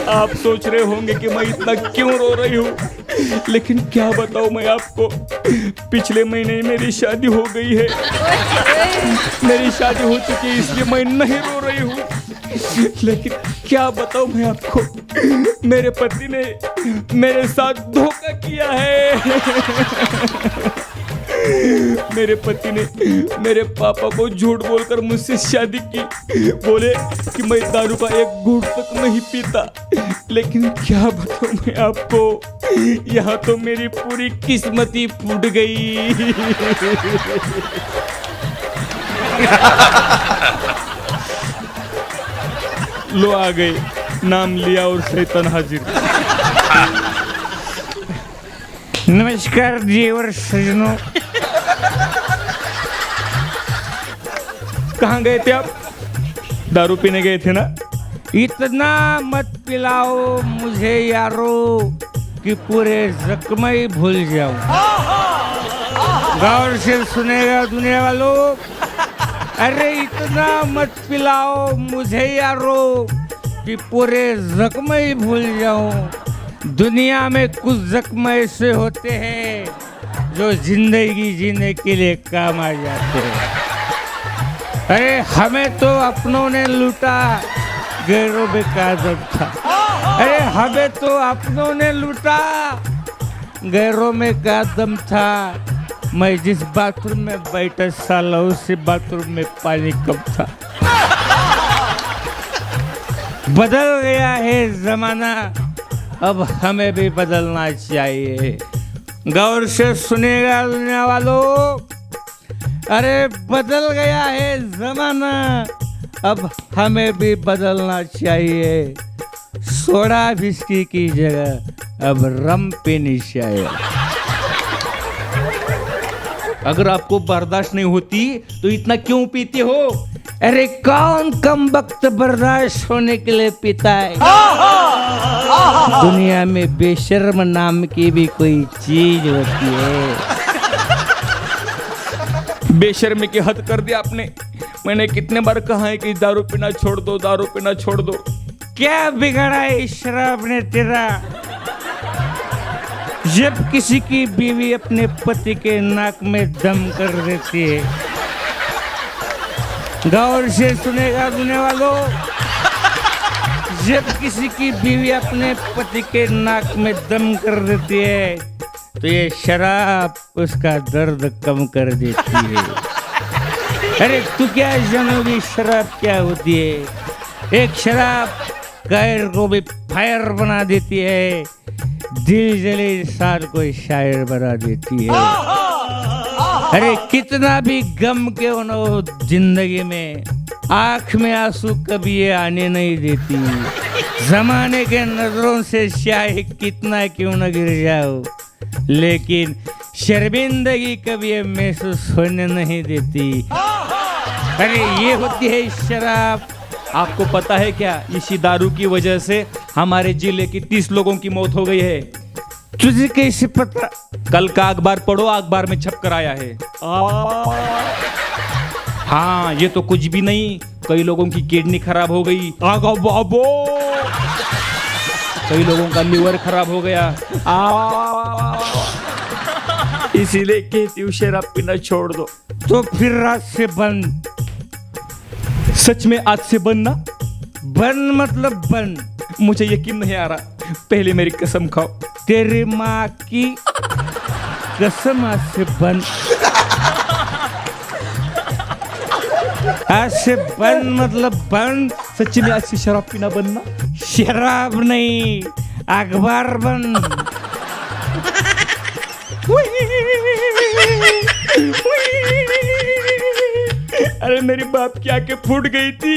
आप सोच रहे होंगे कि मैं इतना क्यों रो रही हूँ, लेकिन क्या बताऊँ मैं आपको, पिछले महीने मेरी शादी हो गई है। मेरी शादी हो चुकी है, इसलिए मैं नहीं रो रही हूँ। लेकिन क्या बताऊँ मैं आपको, मेरे पति ने मेरे साथ धोखा किया है। मेरे पति ने मेरे पापा को झूठ बोलकर मुझसे शादी की। बोले कि मैं दारू का एक घूंट तक नहीं पीता। लेकिन क्या बताऊं मैं आपको, यहाँ तो मेरी पूरी किस्मत ही फूट गई। लो आ गए, नाम लिया और शैतान हाजिर। नमस्कार जीवर सजनों। कहाँ गए थे आप? दारू पीने गए थे ना? इतना मत पिलाओ मुझे यारो कि पूरे जख्म ही भूल जाऊं। गौर से सुनेगा दुनिया वालों। अरे इतना मत पिलाओ मुझे यारो कि पूरे जख्म ही भूल जाऊं। दुनिया में कुछ जख्म ऐसे होते हैं जो जिंदगी जीने के लिए काम आ जाते हैं। अरे हमें तो अपनों ने लूटा, गैरों में क्या दम था। अरे हमें तो अपनों ने लूटा, गैरों में क्या दम था। मैं जिस बाथरूम में बैठा साला उसी बाथरूम में पानी कम था। बदल गया है जमाना, अब हमें भी बदलना चाहिए। गौर से सुनेगा दुनिया वालों। अरे बदल गया है जमाना, अब हमें भी बदलना चाहिए। सोडा विस्की की जगह अब रम पीनी चाहिए। अगर आपको बर्दाश्त नहीं होती तो इतना क्यों पीते हो? अरे कौन कम वक्त बर्दाश्त होने के लिए पीता है? दुनिया में बेशर्म नाम की भी कोई चीज होती है। बेशर्मी की हद कर दी आपने। मैंने कितने बार कहा है कि दारू पीना छोड़ दो, दारू पीना छोड़ दो। क्या बिगड़ा है शराब ने तेरा? जब किसी की बीवी अपने पति के नाक में दम कर देती है। गौर से सुनेगा दुनिया वालों। जब किसी की बीवी अपने पति के नाक में दम कर देती है तो ये शराब उसका दर्द कम कर देती है। अरे तू क्या जानोगी शराब क्या होती है? एक शराब कायर को भी फायर बना देती है, दिल जले इंसान को शायर बना देती है। अरे कितना भी गम क्यों न हो जिंदगी में, आंख में आंसू कभी ये आने नहीं देती। जमाने के नजरों से चाहे कितना क्यों न गिर जाओ, लेकिन शर्मिंदगी कभी ये महसूस होने नहीं देती। अरे ये होती है शराब। आपको पता है क्या, इसी दारू की वजह से हमारे जिले की 30 लोगों की मौत हो गई है। तुझे कैसे पता? कल का अखबार पढ़ो, अखबार में छप कर आया है। हाँ, ये तो कुछ भी नहीं, कई लोगों की किडनी खराब हो गई। आगो बाबो, कई लोगों का लिवर खराब हो गया। इसीलिए कहती हूँ शराब पीना छोड़ दो। तो फिर रात से बंद। सच में आज से बंद ना? बंद मतलब बंद। मुझे यकीन नहीं आ रहा, पहले मेरी कसम खाओ। तेरी माँ की कसम, आज से बंद। आज से बंद मतलब बंद। सच में आज से शराब पीना बंद ना? शराब नहीं, अखबार बंद। अरे मेरी बाप की आंखें फूट गई थी,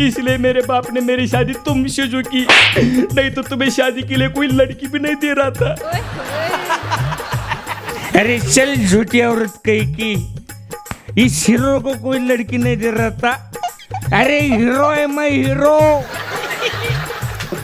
इसलिए मेरे बाप ने मेरी शादी तुमसे जो की, नहीं तो तुम्हें शादी के लिए कोई लड़की भी नहीं दे रहा था। अरे चल झूठी औरत कही की, इस हीरो को कोई लड़की नहीं दे रहा था। अरे हीरो है मैं, हीरो।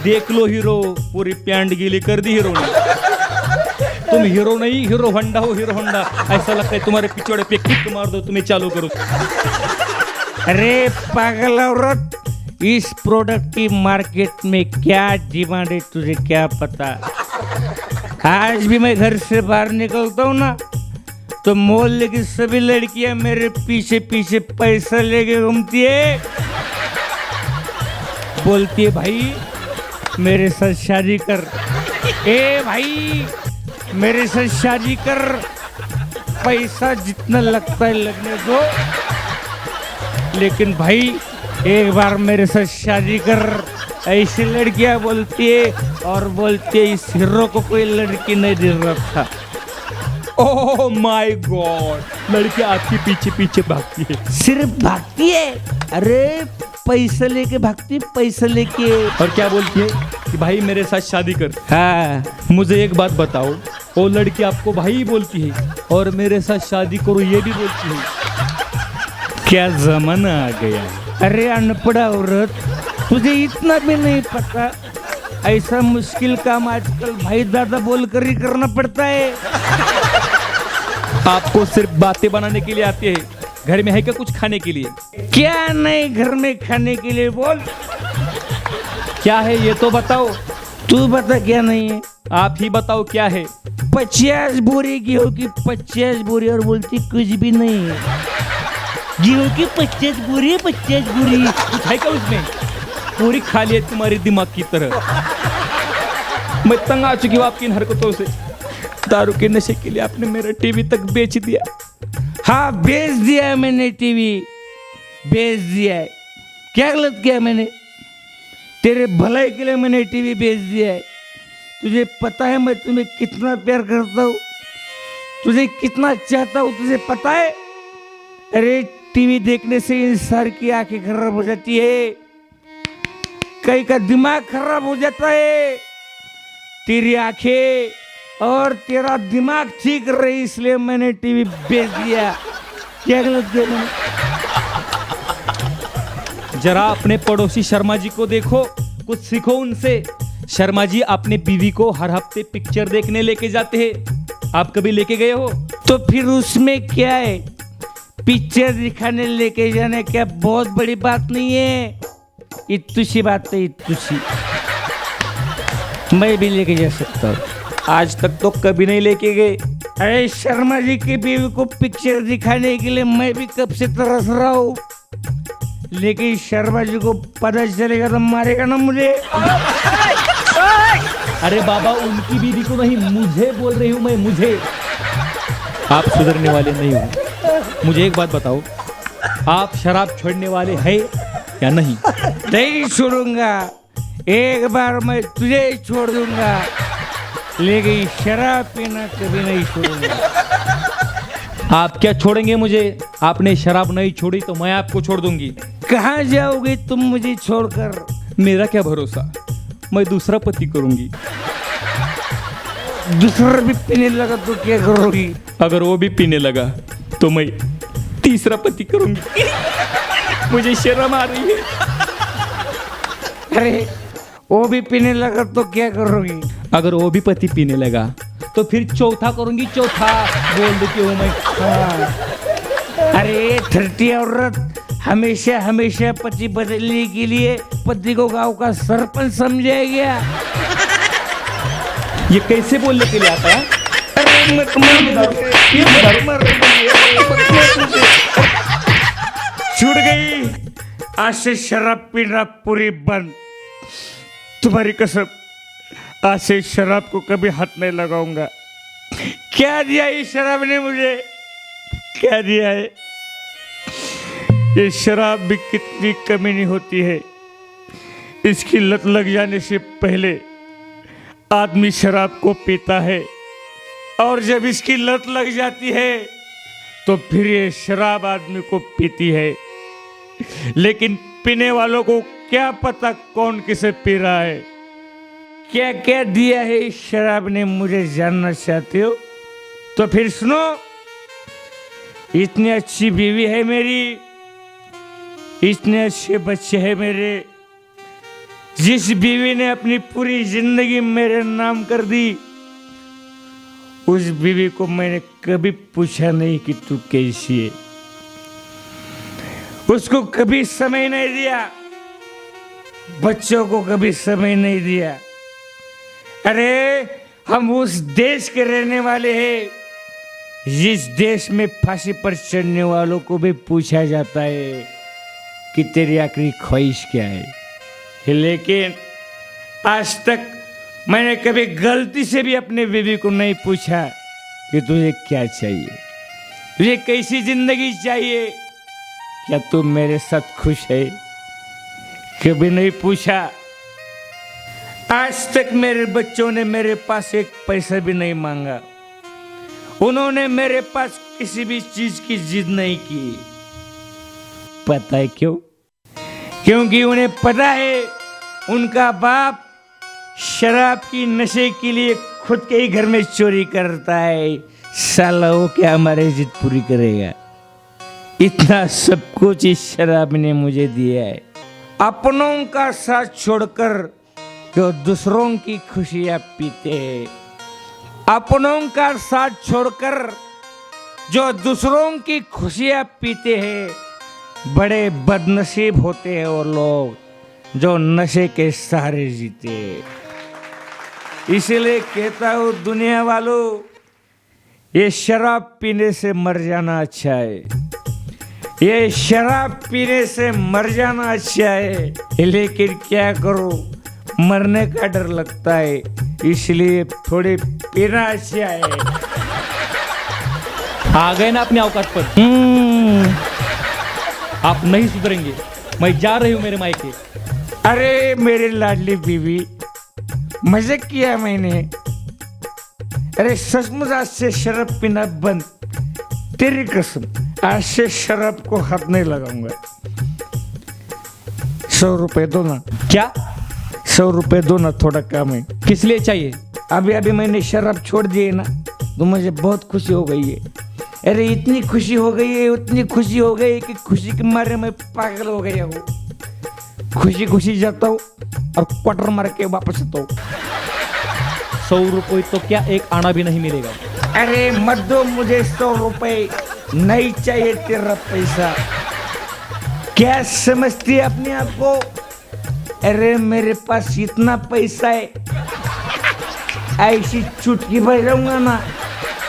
देख लो हीरो, पूरी पैंट गीली कर दी हीरो ने। तुम हीरो नहीं, हीरो होंडा हो, हीरो होंडा। ऐसा लगता है तुम्हारे पिछवाड़े पे किक मार दो, तुम्हें चालू करो। अरे पागल औरत, इस प्रोडक्ट की मार्केट में क्या डिमांड है तुझे क्या पता। आज भी मैं घर से बाहर निकलता हूँ ना, तो मोहल्ले की सभी लड़कियां मेरे पीछे पीछे पैसा लेके घूमती है, बोलती है भाई मेरे साथ शादी कर, ए भाई मेरे साथ शादी कर, पैसा जितना लगता है लगने दो, लेकिन भाई एक बार मेरे साथ शादी कर। ऐसी लड़कियां बोलती है, और बोलती है इस हीरो को कोई लड़की नहीं दे रहा था। ओह माय गॉड, लड़की आपके पीछे पीछे भागती है। सिर्फ भागती है? अरे पैसा लेके भागती, पैसा लेके। और क्या बोलती है कि भाई मेरे साथ शादी कर। हाँ, मुझे एक बात बताओ, वो लड़की आपको भाई बोलती है और मेरे साथ शादी करो ये भी बोलती है। क्या जमाना आ गया है। अरे अनपढ़ा औरत, तुझे इतना भी नहीं पता, ऐसा मुश्किल काम आजकल भाई दादा बोलकर ही करना पड़ता है। आपको सिर्फ बातें बनाने के लिए आती है, घर में है क्या कुछ खाने के लिए? क्या नहीं घर में खाने के लिए? बोल क्या है ये तो बताओ। तू बता क्या नहीं है। आप ही बताओ क्या है। 50 बोरी गेहूं की 50 बोरी, और बोलती कुछ भी नहीं है। गेहूं की 50 बोरी, 50 बोरी कुछ है क्या उसमें? पूरी खाली है तुम्हारी दिमाग की तरह। मैं तंग आ चुकी हूँ आपकी इन हरकतों से। दारू के नशे के लिए आपने मेरा टीवी तक बेच दिया। हाँ बेच दिया है मैंने, टीवी बेच दिया है। क्या गलत किया मैंने? तेरे भलाई के लिए मैंने टीवी बेच दिया है। तुझे पता है मैं तुम्हें कितना प्यार करता हूँ, तुझे कितना चाहता हूँ, तुझे पता है? अरे टीवी देखने से इंसान की आंखें खराब हो जाती है, कई का दिमाग खराब हो जाता है। तेरी आंखें और तेरा दिमाग ठीक रहे इसलिए मैंने टीवी बेच दिया। क्या गलत किया मैंने? जरा अपने पड़ोसी शर्मा जी को देखो, कुछ सीखो उनसे। शर्मा जी अपने बीवी को हर हफ्ते पिक्चर देखने लेके जाते हैं, आप कभी लेके गए हो? तो फिर उसमें क्या है? पिक्चर दिखाने लेके जाने क्या बहुत बड़ी बात नहीं है, इतुसी बात है, इतुसी। मैं भी लेके जा सकता हूँ। आज तक तो कभी नहीं लेके गए। अरे शर्मा जी की बीवी को पिक्चर दिखाने के लिए मैं भी कब से तरस रहा हूँ, लेकिन शर्मा जी को पता चलेगा तो मारेगा ना मुझे। अरे बाबा, उनकी बीवी को नहीं, मुझे बोल रही हूँ मैं, मुझे। आप सुधरने वाले नहीं हो। मुझे एक बात बताओ, आप शराब छोड़ने वाले हैं या नहीं? नहीं छोड़ूंगा, एक बार मैं तुझे छोड़ दूंगा, लेकिन शराब पीना कभी नहीं छोड़ूंगा। आप क्या छोड़ेंगे मुझे? आपने शराब नहीं छोड़ी तो मैं आपको छोड़ दूंगी। कहाँ जाओगे तुम मुझे छोड़कर? मेरा क्या भरोसा, मैं दूसरा पति करूंगी। दूसरा भी पीने लगा तो क्या करोगी? अगर वो भी पीने लगा तो मैं तीसरा पति करूंगी। मुझे शर्म आ रही है। अरे वो भी पीने लगा तो क्या करोगी? अगर वो भी पति पीने लगा तो फिर चौथा करूंगी, चौथा। बोल देती हूँ मैं। हाँ। अरे 30 औरत हमेशा हमेशा पति बदलने के लिए पति को गांव का सरपंच समझा गया। ये कैसे बोलने के लिए आता है? अरे छूट गई, आज से शराब पीना पूरी बंद। तुम्हारी कसम, आज से शराब को कभी हाथ नहीं लगाऊंगा। क्या दिया इस शराब ने मुझे, क्या दिया है? ये शराब भी कितनी कमीनी होती है। इसकी लत लग जाने से पहले आदमी शराब को पीता है, और जब इसकी लत लग जाती है तो फिर ये शराब आदमी को पीती है। लेकिन पीने वालों को क्या पता कौन किसे पी रहा है। क्या क्या दिया है इस शराब ने मुझे जानना चाहते हो? तो फिर सुनो, इतनी अच्छी बीवी है मेरी, इतने अच्छे बच्चे हैं मेरे। जिस बीवी ने अपनी पूरी जिंदगी मेरे नाम कर दी, उस बीवी को मैंने कभी पूछा नहीं कि तू कैसी है। उसको कभी समय नहीं दिया, बच्चों को कभी समय नहीं दिया। अरे हम उस देश के रहने वाले हैं जिस देश में फांसी पर चढ़ने वालों को भी पूछा जाता है कि तेरी आखिरी ख्वाहिश क्या है। लेकिन आज तक मैंने कभी गलती से भी अपने बीवी को नहीं पूछा कि तुझे क्या चाहिए, तुझे कैसी जिंदगी चाहिए, क्या तू मेरे साथ खुश है, कभी नहीं पूछा। आज तक मेरे बच्चों ने मेरे पास एक पैसा भी नहीं मांगा, उन्होंने मेरे पास किसी भी चीज की जिद नहीं की। पता है क्यों? क्योंकि उन्हें पता है उनका बाप शराब की नशे के लिए खुद के ही घर में चोरी करता है। साला वो क्या हमारी जिद पूरी करेगा? इतना सब कुछ इस शराब ने मुझे दिया है। अपनों का साथ छोड़कर जो दूसरों की खुशियां पीते हैं, अपनों का साथ छोड़कर जो दूसरों की खुशियां पीते हैं, बड़े बदनसीब होते हैं वो लोग जो नशे के सहारे जीते हैं। इसलिए कहता हूँ दुनिया वालों, ये शराब पीने से मर जाना अच्छा है, ये शराब पीने से मर जाना अच्छा है। लेकिन क्या करो, मरने का डर लगता है, इसलिए थोड़े पीना अच्छा है। आ गए ना अपने औकात पर। आप नहीं सुधरेंगे, मैं जा रही हूँ मेरे मायके। अरे मेरे लाडली बीवी, मजाक किया मैंने। अरे सचमुच आज से शराब पीना बंद, तेरी कसम आज से शराब को हाथ नहीं लगाऊंगा। 100 रुपए दो ना। क्या? 100 रुपए दो ना, थोड़ा काम है। किस लिए चाहिए? अभी अभी मैंने शराब छोड़ दी है ना, तो मुझे बहुत खुशी हो गई है। अरे इतनी खुशी हो गई है, उतनी खुशी हो गई कि खुशी के मारे मैं पागल हो गया हूँ। खुशी खुशी जाता हूँ और क्वार्टर मार के वापस आता हूँ। 100 रुपये तो क्या एक आना भी नहीं मिलेगा। अरे मत दो मुझे 100 रुपए, नहीं चाहिए तेरा पैसा। क्या समझती है अपने आप को? अरे मेरे पास इतना पैसा है, ऐसी चुटकी बजाऊंगा ना,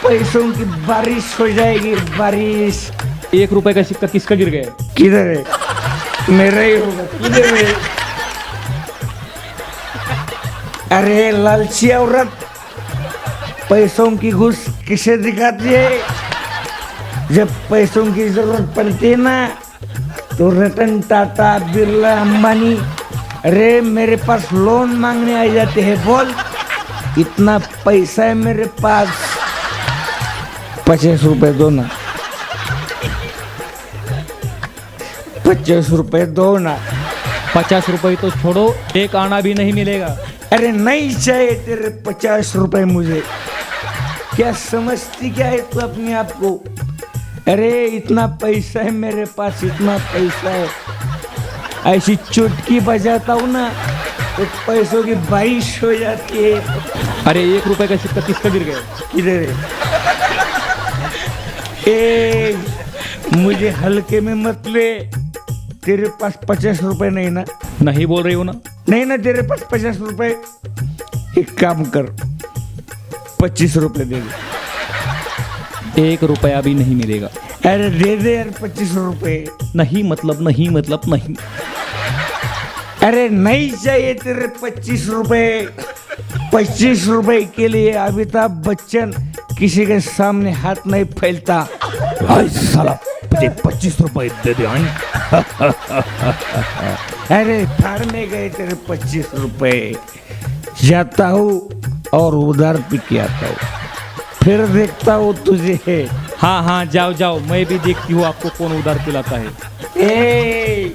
पैसों की बारिश हो जाएगी, बारिश। 1 रुपए का सिक्का किसका गिर गया? किधर है? मेरा ही होगा। किधर है? अरे लालची औरत, पैसों की घुस किसे दिखाती है? जब पैसों की जरूरत पड़ती है ना, तो रतन टाटा, बिरला, अंबानी, अरे मेरे पास लोन मांगने आ जाते हैं। बोल, इतना पैसा है मेरे पास। 50 रुपए दो ना, 50 रुपए दो ना। 50 रुपए तो छोड़ो, एक आना भी नहीं मिलेगा। अरे नहीं चाहिए तेरे 50 रुपए मुझे। क्या समझती क्या है तू अपने आप को? अरे इतना पैसा है मेरे पास, इतना पैसा है, ऐसी चुटकी बजाता हूँ ना तो पैसों की बारिश हो जाती है। अरे 1 रुपए का सिक्का किसका गिर गया? किधर है? ए, मुझे हल्के में मत ले। तेरे पास 50 रुपए नहीं ना? नहीं बोल रही हो ना? नहीं ना तेरे पास 50 रुपए। एक काम कर, 25 रुपए दे दे। 1 रुपया भी नहीं मिलेगा। अरे दे दे यार 25 रुपए। नहीं मतलब नहीं, मतलब नहीं। अरे नहीं चाहिए तेरे 25 रुपए। 25 रुपए के लिए अमिताभ बच्चन किसी के सामने हाथ नहीं फैलता। हाय साला, मुझे 25 रुपए दे दे। अरे फाड़ में गए तेरे 25 रुपए। जाता हूँ और उधार पी के आता हूँ, फिर देखता हूँ तुझे। हाँ हाँ, जाओ जाओ, मैं भी देखती हूँ आपको कौन उधार पिलाता है। ए,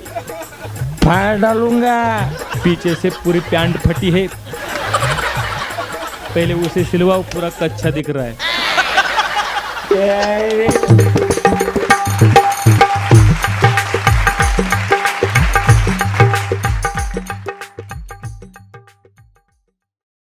फाड़ डालूंगा। पीछे से पूरी पैंट फटी है, पहले उसे सिलवाओ, पूरा कच्चा दिख रहा है।